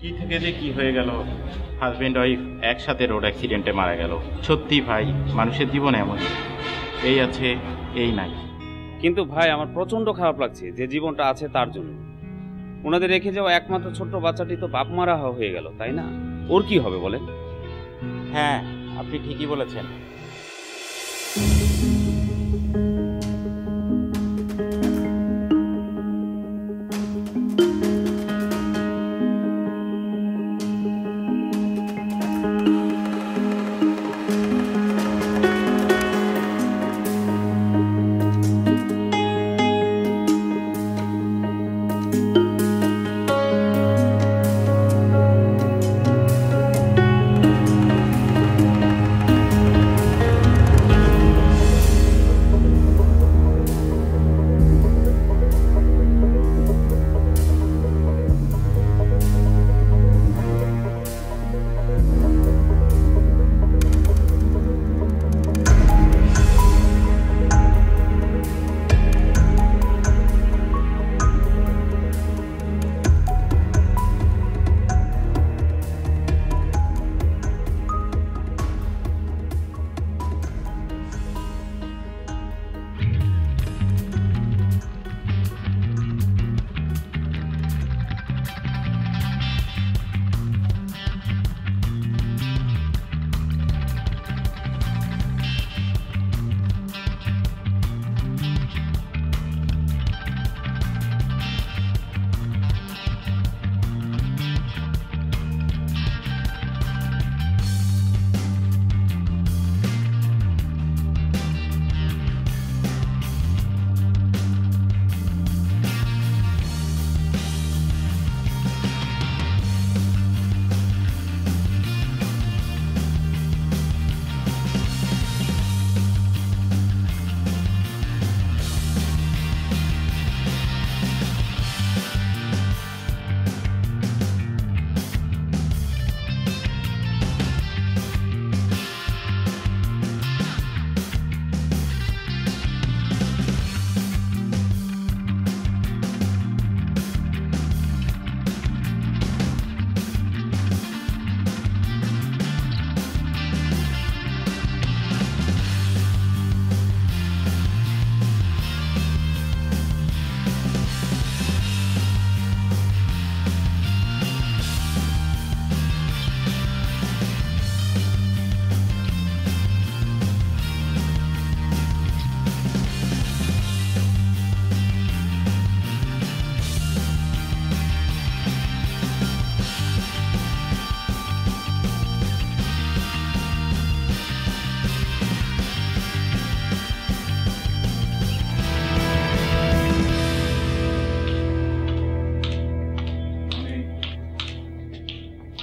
কি থেকে যে কি হয়ে গেল, হাজবেন্ড ওয়াইফ একসাথে রোড অ্যাক্সিডেন্টে মারা গেল। সত্যি ভাই, মানুষের জীবন এমনই, এই আছে এই নাই। কিন্তু ভাই আমার প্রচন্ড খারাপ লাগছে যে জীবনটা আছে তার জন্য। ওনাদের রেখে যাওয়া একমাত্র ছোট্ট বাচ্চাটি তো বাপ মারা হয়ে গেল, তাই না? ওর কি হবে বলেন? হ্যাঁ, আপনি ঠিকই বলেছেন।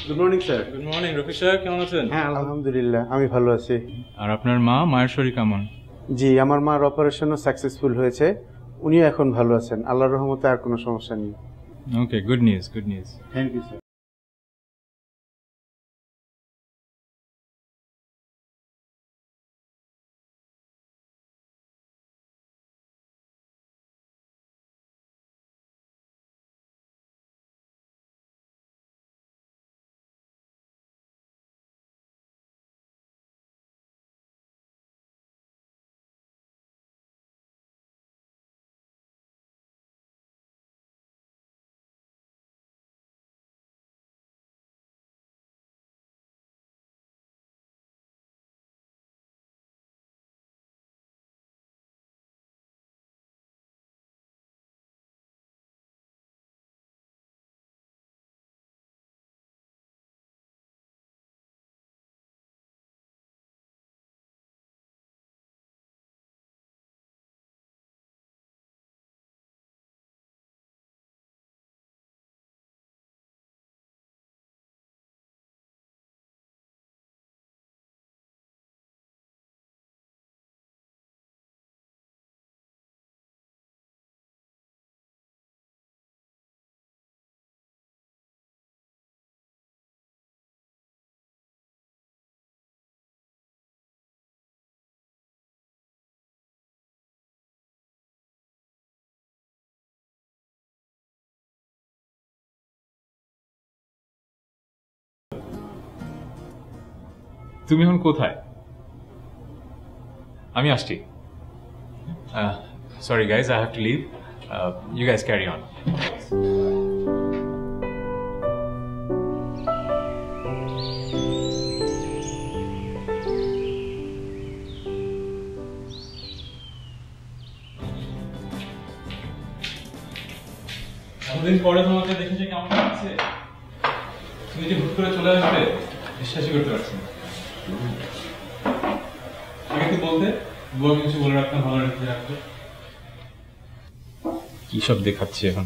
Good morning sir. Good morning Rafiq সাহেব, কেমন আছেন? হ্যাঁ আলহামদুলিল্লাহ, আমি ভালো আছি। আর আপনার মায়ের শরীর কেমন? জি, আমার মার অপারেশনও সাকসেসফুল হয়েছে, উনিও এখন ভালো আছেন, আল্লাহর রহমতে আর কোনো সমস্যা নেই। Okay, good news, good news. Thank you sir. তুমি এখন কোথায়? আমি আসছি। Sorry guys, I have to leave. You guys carry on. এতদিন পরে তোমাকে দেখেছি, কেমন লাগছে? তুমি যে হুট করে চলে আসবে বিশ্বাসই করতে পারছি না। আগে একটু বলতে, বউ কিছু বলে রাখতাম, ভালো রেখে রাখতো। কি সব দেখাচ্ছি এখন?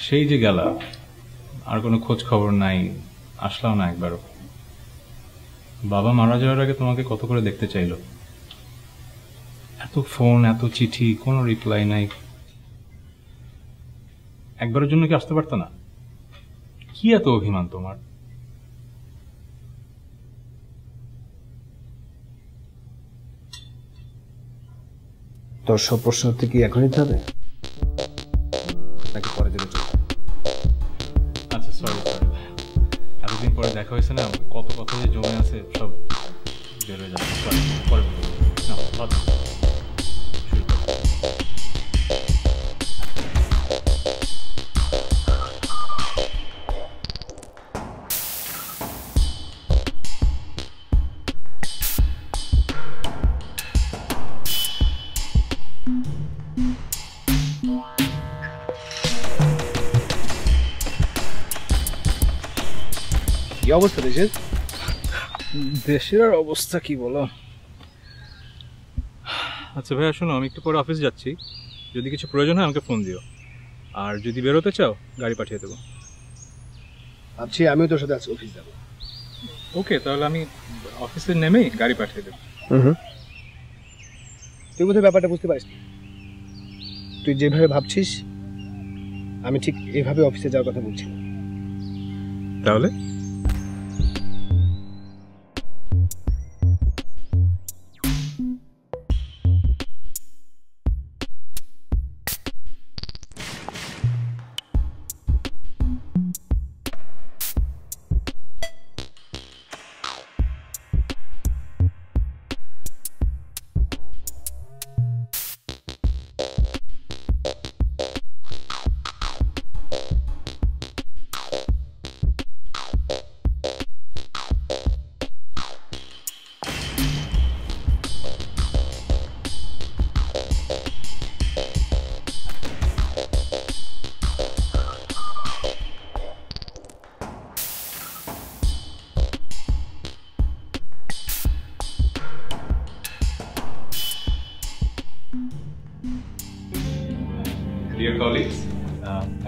সেই যে গেলা, আর কোনো খোঁজ খবর নাই, আসলাম না একবারও। বাবা মারা যাওয়ার আগে তোমাকে কত করে দেখতে চাইলো, এত ফোন, এত চিঠি, কোনো রিপ্লাই নাই। একবারের জন্য কি আসতে পারতো না? কি এত অভিমান তোমার? তোর সব প্রশ্ন উত্তর কি এখন দিতে হবে নাকি পরে দিলে চলবে? আচ্ছা সরি, এতদিন পরে দেখা হয়েছে না, কত কথা যে জমে আছে সব বের হয়ে যাচ্ছে। পরে না, শুরু করো। কি অবস্থা দেশের? দেশের আর অবস্থা কি বলো? আচ্ছা ভাইয়া শোনো, আমি একটু পরে অফিস যাচ্ছি, যদি কিছু প্রয়োজন হয় আমাকে ফোন দিও, আর যদি বেরোতে চাও গাড়ি পাঠিয়ে দেবো। ভাবছি আমিও তোর সাথে আজকে অফিস যাবো। ওকে, তাহলে আমি অফিসে নেমেই গাড়ি পাঠিয়ে দেবো। তুই বোধহয় ব্যাপারটা বুঝতে পারিস না। তুই যেভাবে ভাবছিস আমি ঠিক এভাবে অফিসে যাওয়ার কথা বলছি। তাহলে ডিয়ার কলিগস,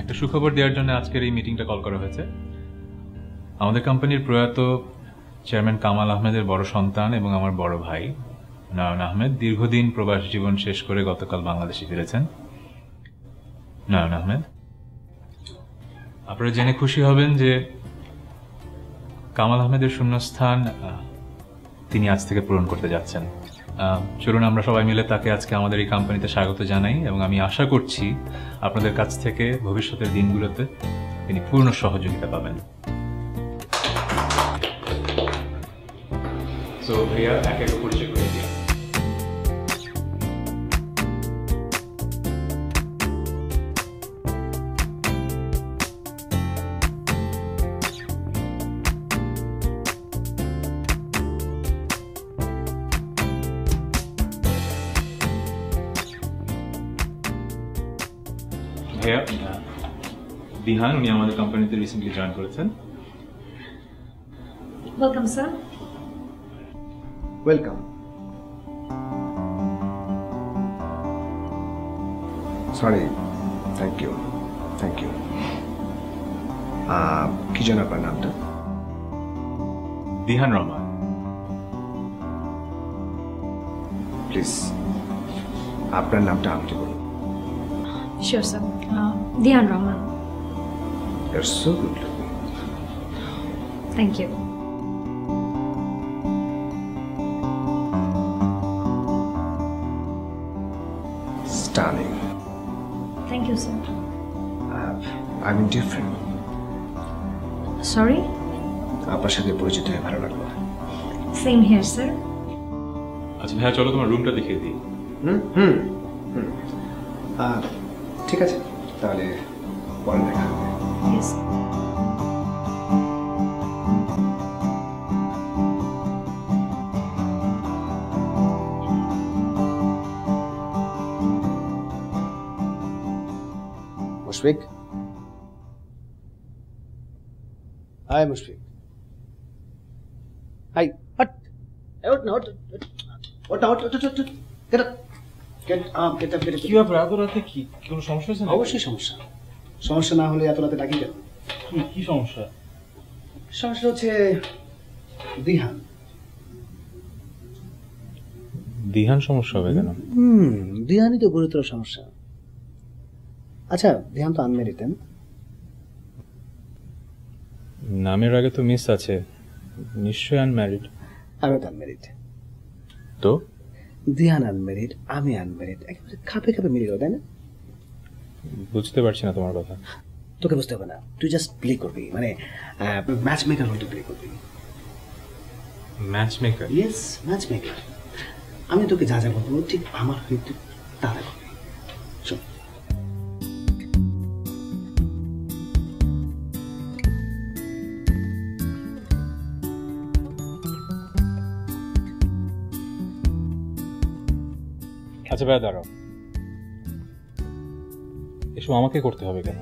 একটা সুখবর দেওয়ার জন্য আজকের এই মিটিংটা কল করা হয়েছে। আমাদের কোম্পানির প্রয়াত চেয়ারম্যান কামাল আহমেদের বড় সন্তান এবং আমার বড় ভাই নয়ন আহমেদ দীর্ঘদিন প্রবাস জীবন শেষ করে গতকাল বাংলাদেশে ফিরেছেন। নয়ন আহমেদ, আপনারা জেনে খুশি হবেন যে কামাল আহমেদের শূন্যস্থান তিনি আজ থেকে পূরণ করতে যাচ্ছেন। চলুন আমরা সবাই মিলে তাকে আজকে আমাদের এই কোম্পানিতে স্বাগত জানাই, এবং আমি আশা করছি আপনাদের কাছ থেকে ভবিষ্যতের দিনগুলোতে তিনি পূর্ণ সহযোগিতা পাবেন। সো ভাইয়া, একে একে পরিচয় করে দিই। ভাইয়া, বিহান, উনি আমাদের কোম্পানিতে রিসেন্টলি জয়েন করেছেন। Welcome sir. Welcome. Sorry, thank you. কি যেন আপনার নামটা? দিহান রহমান। প্লিজ আপনার নামটা আমাকে বলুন। Sure sir, Dihan Rahman. You're so good looking. Thank you. Stunning. Thank you sir. I'm indifferent. Sorry? আপনার সাথে পরিচিত হয়ে ভালো লাগলো। Same here, sir. আচ্ছা ভাইয়া, চলো তোমার রুমটা দেখিয়ে দিই। হুম হুম হুম ঠিক আছে, তাহলে পরে দেখা হবে। Yes. Mushfiq, hi Mushfiq, hi, হট, ওঠ না, ওঠ, ওঠ, ওঠ, ওঠ, ওঠ, get up, get up, get up, get up. কি ব্যাপার, এত রাতে কি কোনো সমস্যা হয়েছে? অবশ্যই সমস্যা। সমস্যা না হলে এত রাতে ডাকি কেন? কি সমস্যা? সমস্যা হচ্ছে দিহান। দিহান সমস্যা হবে কেন? দিহানই তো গুরুতর সমস্যা। আচ্ছা, দিহান তো আনমেরিড, তাই না? নামের আগে তো মিস আছে, নিশ্চয়ই আনম্যারিড। আমিও তো আনমেরিড। তো দিহান আনমেরিড, আমি আনমেরিড, একেবারে খাপে খাপে মিলে গেল, তাই না? বুঝতে পারছি না তোমার কথা। তোকে বুঝতে হবে না, তুই জাস্ট প্লে করবি, মানে ম্যাচ মেকার হতে প্লে করবি। Match maker? Yes, match maker. আমি তোকে যা যা বলবো ঠিক আমার হয়ে তুই তা তা করবি। শোন, আচ্ছা ভাইয়া দাঁড়াও, এসব আমাকে করতে হবে কেন?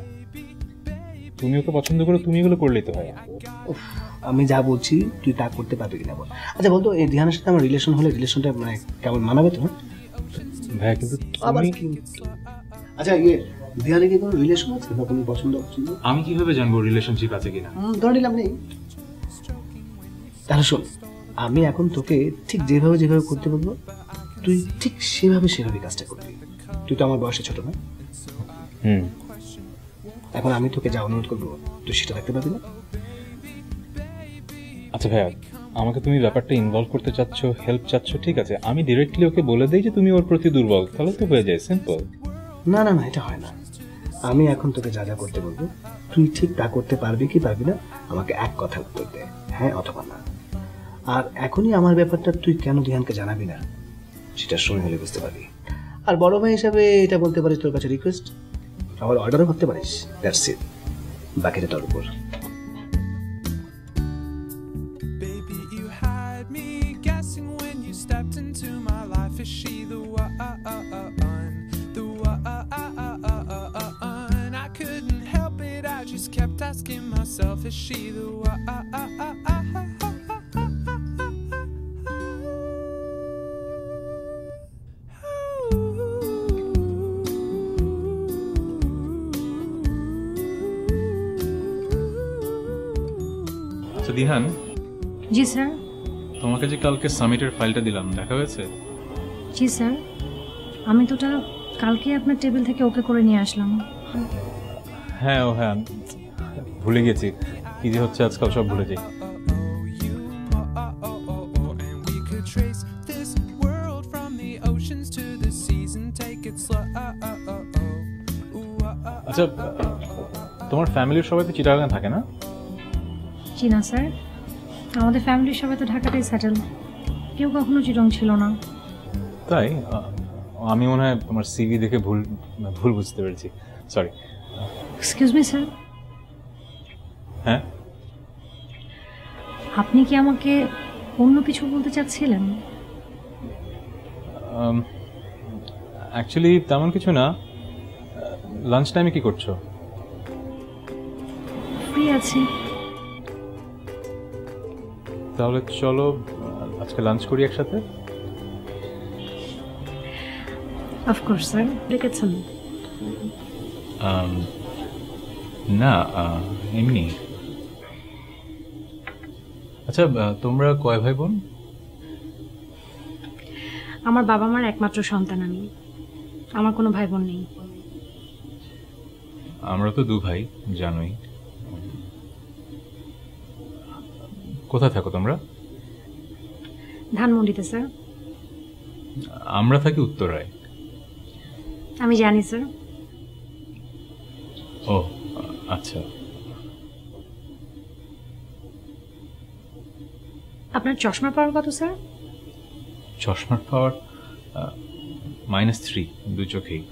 তুমি ওকে পছন্দ করো, তুমি এগুলো করলেই তো হয়। আমি যা বলছি তুই তা করতে পারবি কিনা বল। আচ্ছা বলতো, এই দিহানের সাথে আমার রিলেশন হলে রিলেশনটা মানে কেমন মানাবে তো? ভাইয়া কিন্তু আবার আচ্ছা, দিহানে কি কোনো রিলেশন আছে বা কোনো পছন্দ? আমি কিভাবে জানবো রিলেশনশিপ আছে কিনা? ধরে নিলাম নেই। তাহলে শোন, আমি এখন তোকে ঠিক যেভাবে যেভাবে করতে বলবো তুই ঠিক সেভাবে কাজটা করবি। তুই তো আমার বয়সে ছোট না? এখন আমি তোকে যা অনুরোধ করবো তুই সেটা রাখতে পারবি না? আচ্ছা ভাইয়া, আমাকে তুমি ব্যাপারটা ইনভলভ করতে চাচ্ছ, হেল্প চাচ্ছ, ঠিক আছে, আমি ডিরেক্টলি ওকে বলে দিই যে তুমি ওর প্রতি দুর্বল, তাহলে তো হয়ে যায়, সিম্পল। না না না, এটা হয় না। আমি এখন তোকে যা যা করতে বলবো তুই ঠিক তা করতে পারবি কি পারবি না আমাকে এক কথা উত্তর দে, হ্যাঁ অথবা না। আর এখনই আমার ব্যাপারটা তুই কেন দিহানকে জানাবি না সেটা সময় হলে বুঝতে পারবি। আর বড় ভাই হিসাবে এটা বলতে পারিস তোর কাছে রিকোয়েস্ট, আবার অর্ডারও করতে পারিস, দ্যাটস ইট, বাকিটা তোর উপর। Asking myself, is she the one? আচ্ছা দিহান, জি স্যার। তোমাকে যে কালকে সামিটের ফাইলটা দিলাম, দেখা হয়েছে? জি স্যার, আমি তো ওটা কালকে আপনার টেবিল থেকে ওকে করে নিয়ে আসলাম। হ্যাঁ ও হ্যাঁ, ভুলে গেছি, কি যে হচ্ছে আজকাল সব ভুলে যাই। আচ্ছা, তোমার ফ্যামিলির সবাই তো চিটাগাং থাকে না? জি না স্যার, আমাদের ফ্যামিলির সবাই তো ঢাকাতেই সেটেল, কেউ কখনো চিটং ছিল না। তাই? আমি মনে হয় তোমার সিভি দেখে ভুল বুঝতে পেরেছি, সরি। Excuse me sir. হ্যাঁ, আপনি কি আমাকে অন্য কিছু বলতে চাচ্ছিলেন? অ্যাকচুয়ালি তেমন কিছু না। লাঞ্চ টাইমে কি করছো? ফ্রি আছি। তাহলে চলো আজকে লাঞ্চ করি একসাথে। অফকোর্স স্যার, ডেকেছেন? না, এমনি। আচ্ছা, তোমরা কয় ভাই বোন? আমার বাবা মার একমাত্র সন্তান আমি, আমার কোনো ভাই বোন নেই। আমরা তো 2 ভাই, জানোই। কোথায় থাকো তোমরা? ধানমন্ডিতে স্যার। আমরা থাকি উত্তরায়। আমি জানি স্যার। ও আচ্ছা। আপনার চশমা পাওয়ার কত স্যার? চশমার পাওয়ার -3, 2 চোখেই।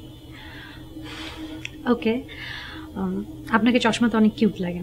ওকে, আপনাকে চশমাতে অনেক কিউট লাগে।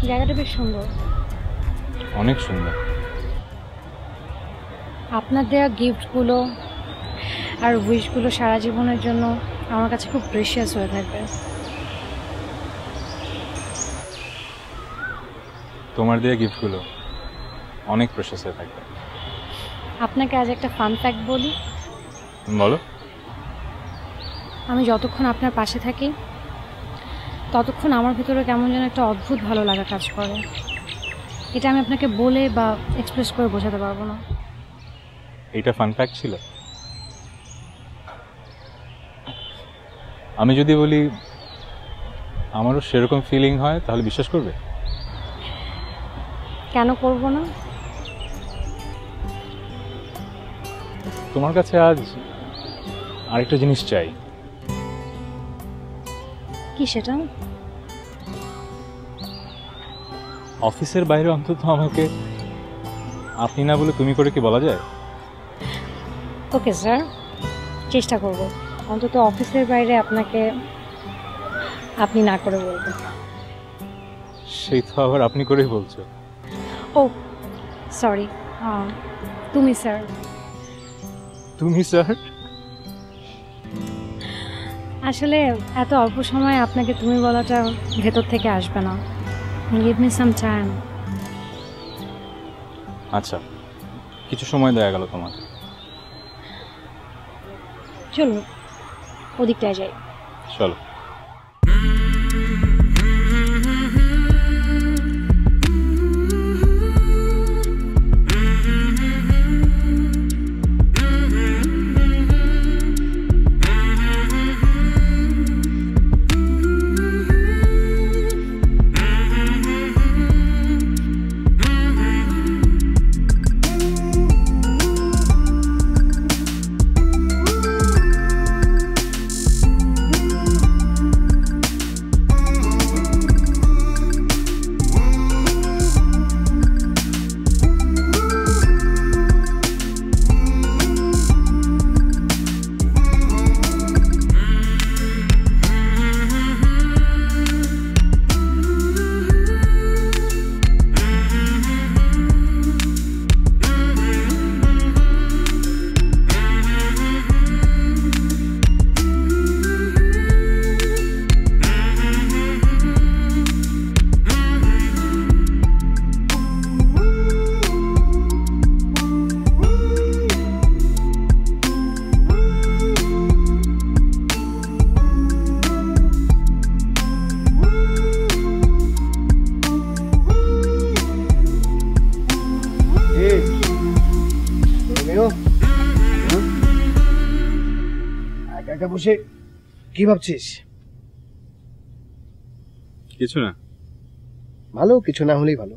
জায়গাটা বেশ সুন্দর। অনেক সুন্দর। আপনার দেওয়া গিফটগুলো আর উইশগুলো সারা জীবনের জন্য আমার কাছে খুব প্রেশিয়াস হয়ে থাকবে। তোমার দেওয়া গিফটগুলো অনেক প্রেশিয়াস হয়ে থাকবে। আপনাকে আজ একটা ফান ফ্যাক্ট বলি। বলো। আমি যতক্ষণ আপনার পাশে থাকি ততক্ষণ আমার ভিতরে কেমন যেন একটা অদ্ভুত ভালো লাগা কাজ করে। এটা আমি আপনাকে বলে বা এক্সপ্রেস করে বোঝাতে পারবো না। এইটা ফান ফ্যাক্ট ছিল? আমি যদি বলি আমারও সেরকম ফিলিং হয় তাহলে বিশ্বাস করবে? কেন করব না? তোমার কাছে আজ আরেকটা জিনিস চাই। কি সেটা? অফিসের বাইরে অন্তত আমাকে আপনি না বলে তুমি করে কি বলা যায়? ওকে স্যার, চেষ্টা করব অন্তত অফিসের বাইরে আপনাকে আপনি না করে বলবেন। সেই তো আবার আপনি করেই বলছো। ও সরি, তুমি স্যার। তুমি স্যার? আসলে এত অল্প সময়ে আপনাকে তুমি বলাটা ভেতর থেকে আসবে না। Give me some time. আচ্ছা, কিছু সময় দেয়া গেল তোমার। চলুন ওদিকটায় যাই। চলো। একা বসে কি ভাবছিস? কিছু না। ভালো, কিছু না হলেই ভালো।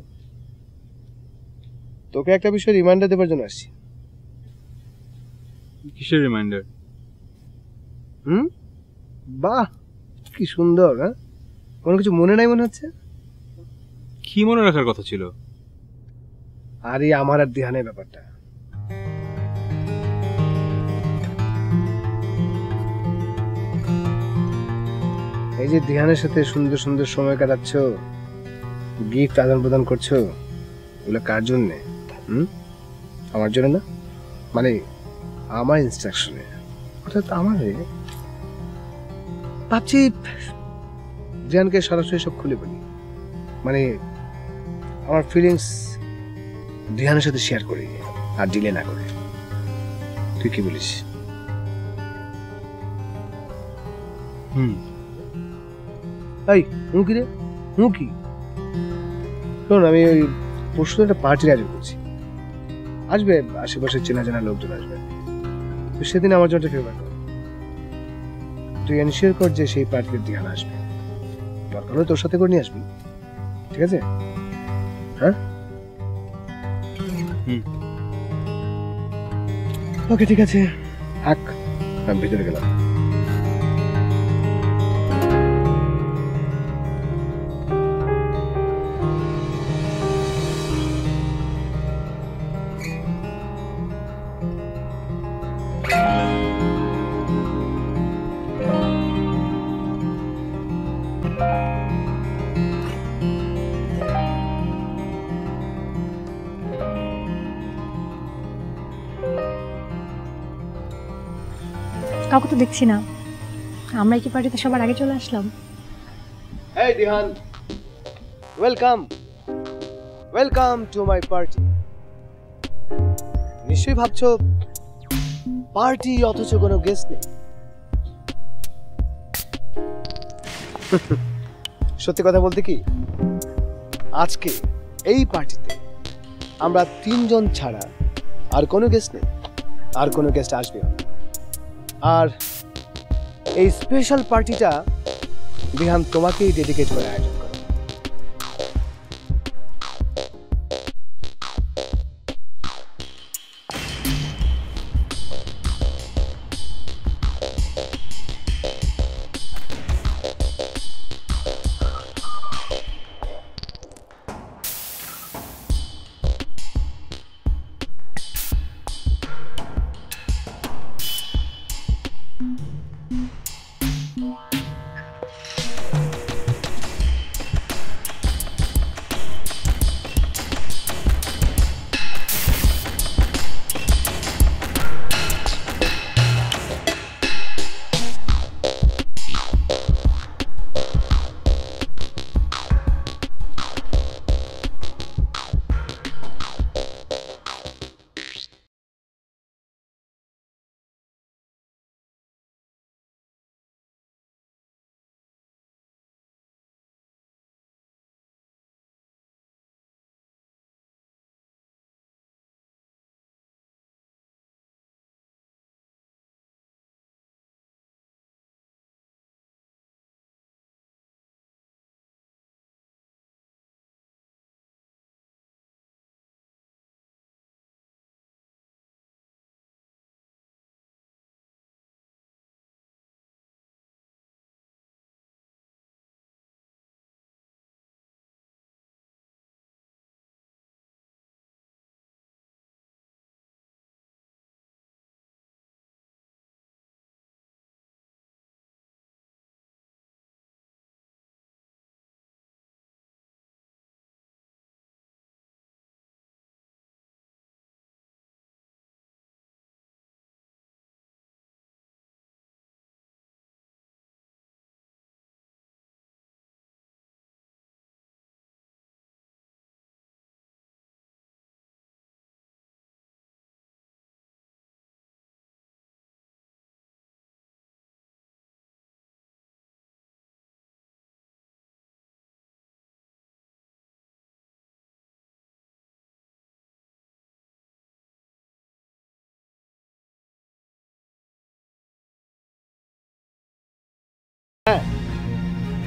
তোকে একটা বিষয় রিমাইন্ডার দেবার জন্য আসছি। কিসের রিমাইন্ডার? বাহ, কি সুন্দর। হ্যাঁ, কোনো কিছু মনে নাই মনে হচ্ছে? কি মনে রাখার কথা ছিল? আরে আমার আর ধ্যানের ব্যাপারটা। এই যে ধ্যানের সাথে সুন্দর সুন্দর সময় কাটাচ্ছ, গিফট আদান প্রদান করছো, এগুলো কার জন্যে? আমার জন্য না, মানে আমার ইনস্ট্রাকশনে, অর্থাৎ আমার। ভাবছি ধ্যানকে সরাসরি সব খুলে বলি, মানে আমার ফিলিংস ধ্যানের সাথে শেয়ার করি আর ডিলে না করে। তুই কি বলিস? এই কি রে, কি শোন, আমি ওই পরশু একটা পার্টির আয়োজন করছি। আসবে আশেপাশের চেনা জানা লোকজন আসবে, তো সেদিন আমার জন্য ফেভার কর। তুই এনশিওর কর যে সেই পার্টিতে ধ্যান আসবে, দরকার হলে তোর সাথে করে নিয়ে আসবি, ঠিক আছে? হ্যাঁ, ওকে, ঠিক আছে, থাক, আমি ভিতরে গেলাম। কাউকে তো দেখছি না, আমরা কি পার্টিতে সবার আগে চলে আসলাম? এই Dihan, welcome, welcome to my party. নিশ্চয়ই ভাবছো পার্টি অথচ কোনো গেস্ট নেই। সত্যি কথা বলতে কি, আজকে এই পার্টিতে আমরা 3 জন ছাড়া আর কোনো গেস্ট নেই, আর কোনো গেস্ট আসবে না। আর এই স্পেশাল পার্টিটা বিহান তোমাকেই ডেডিকেট করে আয়োজন করে।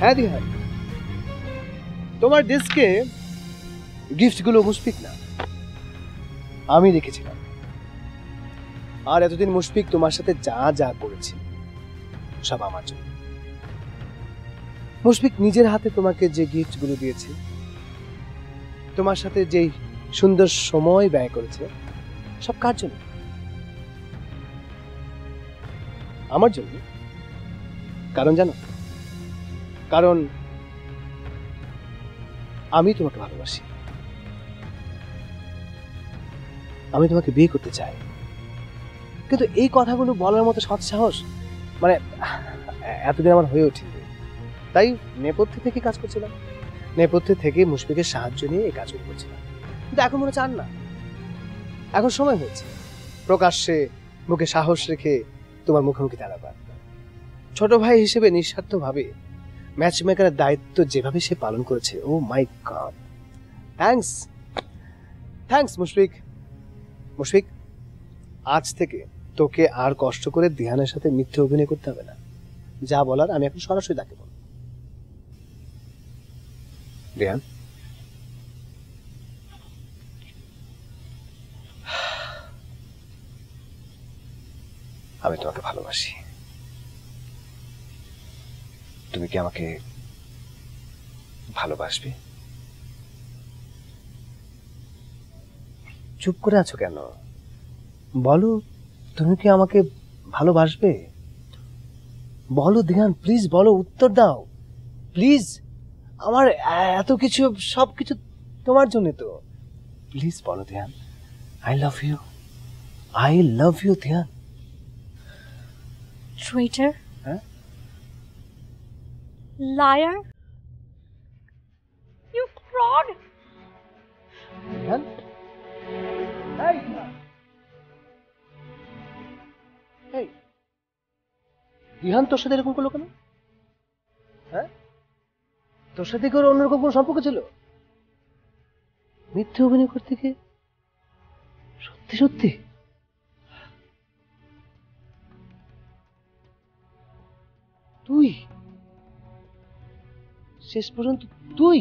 হ্যাঁ দিহান, তোমার ডেস্কে গিফটগুলো মুশফিক না, আমি রেখেছিলাম। আর এতদিন মুশফিক তোমার সাথে যা যা করেছে সব আমার জন্য। মুশফিক নিজের হাতে তোমাকে যে গিফটগুলো দিয়েছে, তোমার সাথে যেই সুন্দর সময় ব্যয় করেছে, সব কার জন্য? আমার জন্য। কারণ জানো, কারণ আমি তোমাকে ভালোবাসি, আমি তোমাকে বিয়ে করতে চাই। কিন্তু এই কথাগুলো বলার মতো সৎ সাহস মানে এতদিন আমার হয়ে ওঠেনি। তাই নেপথ্যে থেকে কাজ করছিলাম, নেপথ্যে থেকে মুশফিকের সাহায্য নিয়ে এই কাজগুলো করছিলাম। কিন্তু এখন মনে চান না, এখন সময় হয়েছে প্রকাশ্যে মুখে সাহস রেখে তোমার মুখোমুখি দাঁড়াবার। ছোট ভাই হিসেবে নিঃস্বার্থভাবে ম্যাচ মেকারের দায়িত্ব যেভাবে সে পালন করেছে, oh my God, thanks thanks Mushfiq. Mushfiq, আজ থেকে তোকে আর কষ্ট করে দিহানের সাথে মিথ্যে অভিনয় করতে হবে না। যা বলার আমি এখন সরাসরি তাকে বলবো। দিহান, আমি তোমাকে ভালোবাসি। তুমি কি আমাকে ভালোবাসবে? চুপ করে আছো কেন? বলো, তুমি কি আমাকে ভালোবাসবে? বলো দিহান, প্লিজ বলো, উত্তর দাও প্লিজ। আমার এত কিছু, সব কিছু তোমার জন্য তো। প্লিজ বলো Dihan, I love you, I love you Dihan. Traitor. Huh? Liar. You fraud. Dihan, এই দিহান, এই দিহান, তোর সাথে এরকম করলো কেন? হ্যাঁ, তোর সাথে কি ওর অন্যরকম কোনো সম্পর্ক ছিল? মিথ্যে অভিনয় করতে গিয়ে সত্যি সত্যি তুই শেষ পর্যন্ত তুই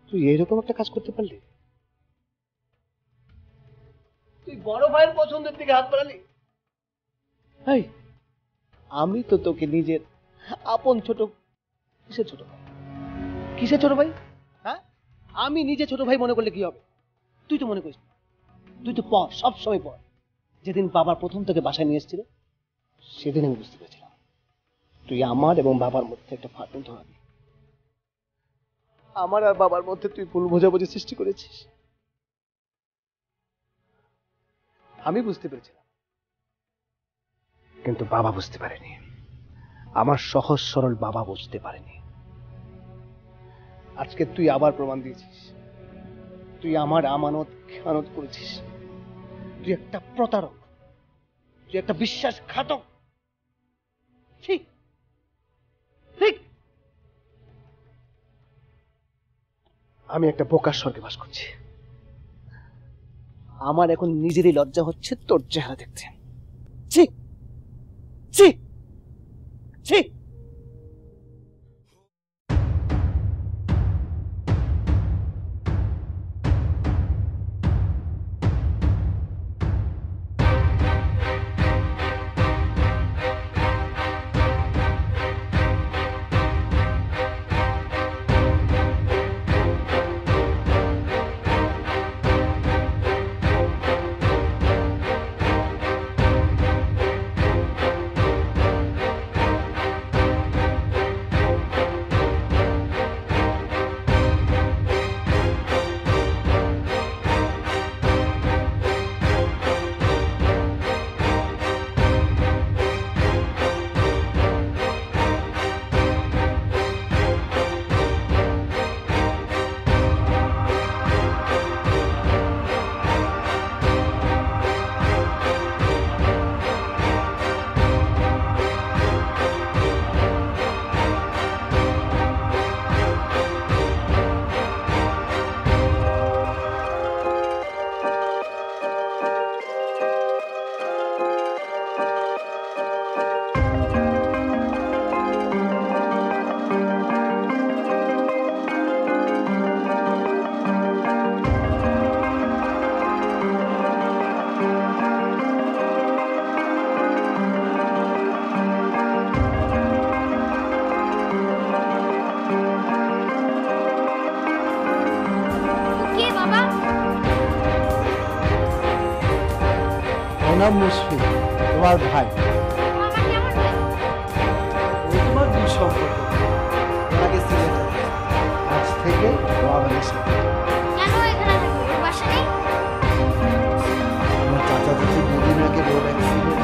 তুই এরকম একটা কাজ করতে পারলি? তুই বড় ভাইয়ের পছন্দের দিকে হাত বাড়ালি? এই, আমি তো তোকে নিজের আপন ছোট, কিসের ছোট ভাই, কিসের ছোট ভাই? হ্যাঁ, আমি নিজে ছোট ভাই মনে করলে কি হবে? তুই তো মনে করিস না। তুই তো পর, সব সময় পর। যেদিন বাবার প্রথম তোকে বাসায় নিয়ে এসেছিল, সেদিন আমি বুঝতে পেরেছিলাম তুই আমার এবং বাবার মধ্যে একটা ফাটল ধরাবি। আমার আর বাবার মধ্যে তুই ভুল বোঝাবুঝি সৃষ্টি করেছিস। আমি বুঝতে পেরেছিলাম, কিন্তু বাবা বুঝতে পারেনি। আমার সহজ সরল বাবা বুঝতে পারেনি। আজকে তুই আবার প্রমাণ দিয়েছিস তুই আমার আমানত খেয়ানত করেছিস। তুই একটা প্রতারক, তুই একটা বিশ্বাসঘাতক। ঠিক ঠিক, আমি একটা বোকার স্বর্গে বাস করছি। আমার এখন নিজেরই লজ্জা হচ্ছে তোর চেহারা দেখতে। ছি ছি ছি। নাম মুশফিক, তোমার ভাই। তোমার দুই সম্পর্ক তোমাকে সিলেক্ট করতে আজ থেকে ও আমাদের সাথে। আমার চাচা চাচি দুদিন আগে রোড অ্যাক্সিডেন্ট।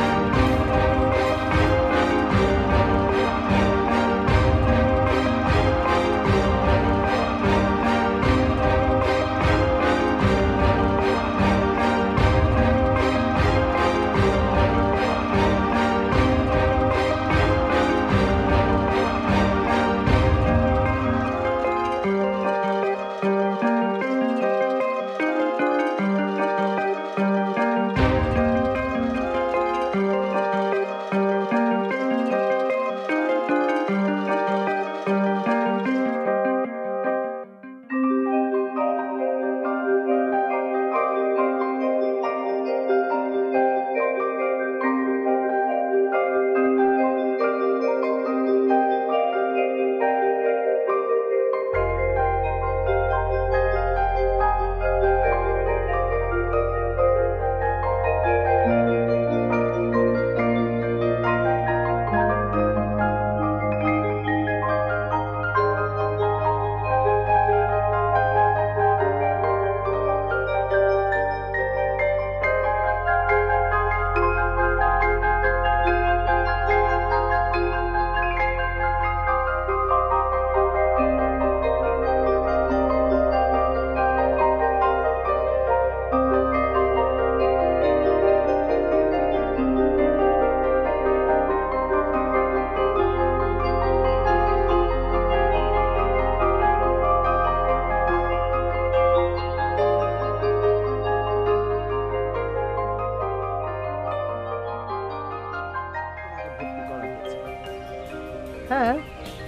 হ্যাঁ,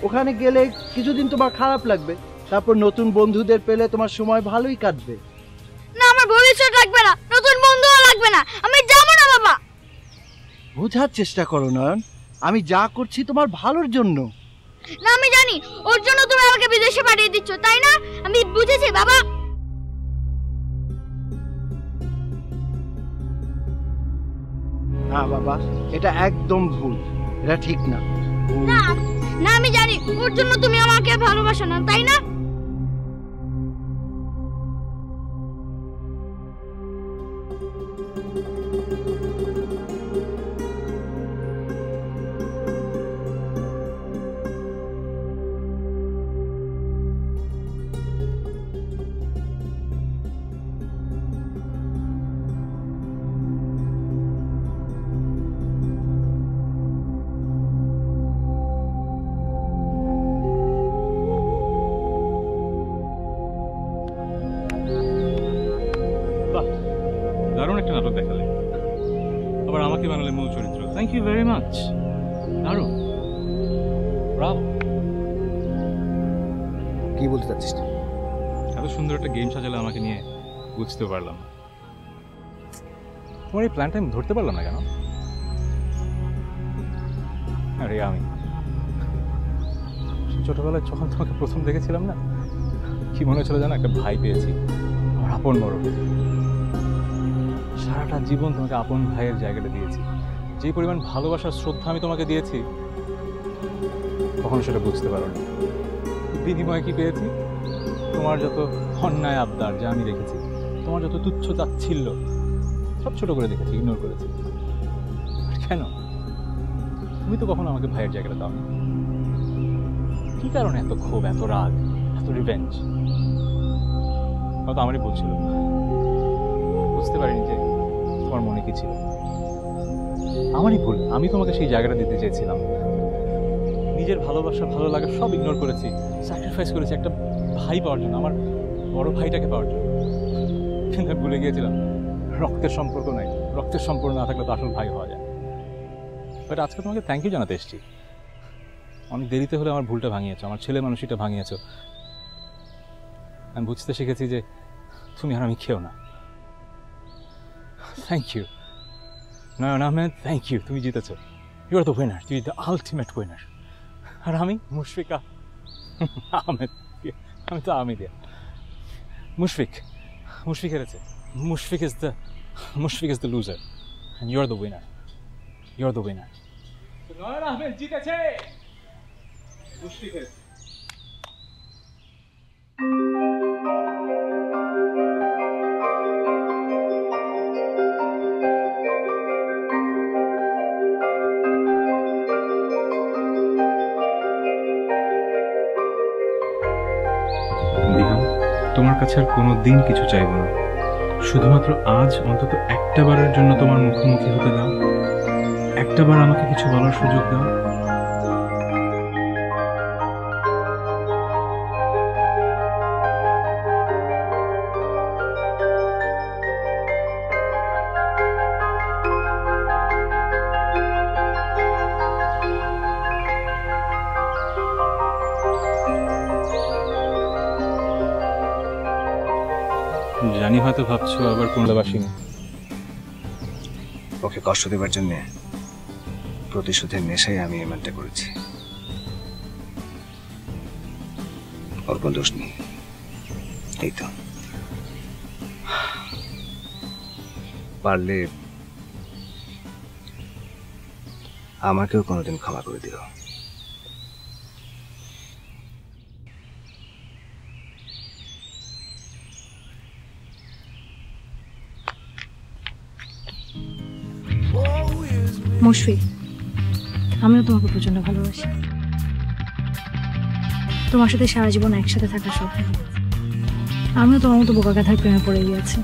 ওখানে গেলে কিছুদিন তোমার খারাপ লাগবে, তারপর নতুন বন্ধুদের পেলে তোমার সময় ভালোই কাটবে। না, আমার ভবিষ্যৎ লাগবে না, নতুন বন্ধুও লাগবে না, আমি যাব না বাবা। বোঝার চেষ্টা করো নয়ন, আমি যা করছি তোমার ভালোর জন্য। না, আমি জানি ওর জন্য তুমি আমাকে বিদেশে পাঠিয়ে দিচ্ছ, তাই না? আমি বুঝেছি বাবা। না বাবা, এটা একদম ভুল, এটা ঠিক না। না না, আমি জানি ওর জন্য তুমি আমাকে ভালোবাসো না, তাই না? দারুণ একটা নাটক দেখালে, আবার আমাকে বানালে মূল চরিত্র। থ্যাংক ইউ ভেরি মাচ, দারুণ, ব্রাভো। কি বলতে চাচ্ছিস তুই? এত সুন্দর একটা গেম সাজালে আমাকে নিয়ে, বুঝতে পারলাম না। তোমার এই প্ল্যানটা আমি ধরতে পারলাম না কেন? আরে আমি ছোটবেলায় যখন তোমাকে প্রথম দেখেছিলাম না, কি মনে হচ্ছিল জানো, একটা ভাই পেয়েছি, আমার আপন বড়। সারাটা জীবন তোমাকে আপন ভাইয়ের জায়গাটা দিয়েছি, যে পরিমাণ ভালোবাসার শ্রদ্ধা আমি তোমাকে দিয়েছি, কখনো সেটা বুঝতে পারোনি। বিনিময়ে কি পেয়েছি? তোমার যত অন্যায় আবদার যা আমি রেখেছি, তোমার যত তুচ্ছ তাচ্ছিল্য, সব ছোট করে দেখেছি, ইগনোর করেছি। কেন? তুমি তো কখনো আমাকে ভাইয়ের জায়গাটা দাও না। কি কারণে এত ক্ষোভ, এত রাগ, এত রিভেঞ্জ? হয়তো আমারই ভুল ছিল, বুঝতে পারিনি যে তোমার মনে কি ছিল। আমারই ভুল, আমি তোমাকে সেই জায়গাটা দিতে চেয়েছিলাম। নিজের ভালোবাসা, ভালো লাগা সব ইগনোর করেছি, স্যাক্রিফাইস করেছি একটা ভাই পাওয়ার জন্য, আমার বড় ভাইটাকে পাওয়ার জন্য। কিন্তু আমি ভুলে গিয়েছিলাম রক্তের সম্পর্ক নাই, রক্তের সম্পর্ক না থাকলে তো আসল ভাই হওয়া যায়। বাট আজকে তোমাকে থ্যাংক ইউ জানাতে এসেছি। অনেক দেরিতে হলে আমার ভুলটা ভাঙিয়েছো, আমার ছেলে মানুষটা ভাঙিয়েছো। আমি বুঝতে শিখেছি যে তুমি আর আমি খেও না। Thank you Nayan Ahmed, thank you. তুমি জিতেছো, you are the winner, you are the ultimate winner. আর আমি মুশফিকা আহমেদ, আমি তো আহমেদিয়া। মুশফিক হেরেছে। Mushfiq is the loser. and you're the winner. You're the winner. Nayan Ahmed জিতেছে। কুস্তি খেল। দিহান, তোমার কাছে আর কোনোদিন কিছু চাইবো না, শুধুমাত্র আজ অন্তত একটা বারের জন্য তোমার মুখোমুখি হতে দাও, একটা বার আমাকে কিছু বলার সুযোগ দাও। জানি হয়তো ভাবছো আবার কোন ভালোবাসিনি, ওকে কষ্ট দেবার জন্য প্রতিশোধের নেশায় আমি এমনটা করেছি। ওর কোনো দোষ নেই, এই তো। পারলে আমাকেও কোনোদিন ক্ষমা করে দিও। মুশফিক, আমিও তোমাকে প্রচন্ড ভালোবাসি। তোমার সাথে সারা জীবন একসাথে থাকার স্বপ্ন। আমিও তোমার মতো বোকা গাধার প্রেমে পড়ে গিয়েছি।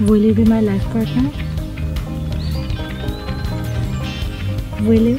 Will you be my life partner? Will you?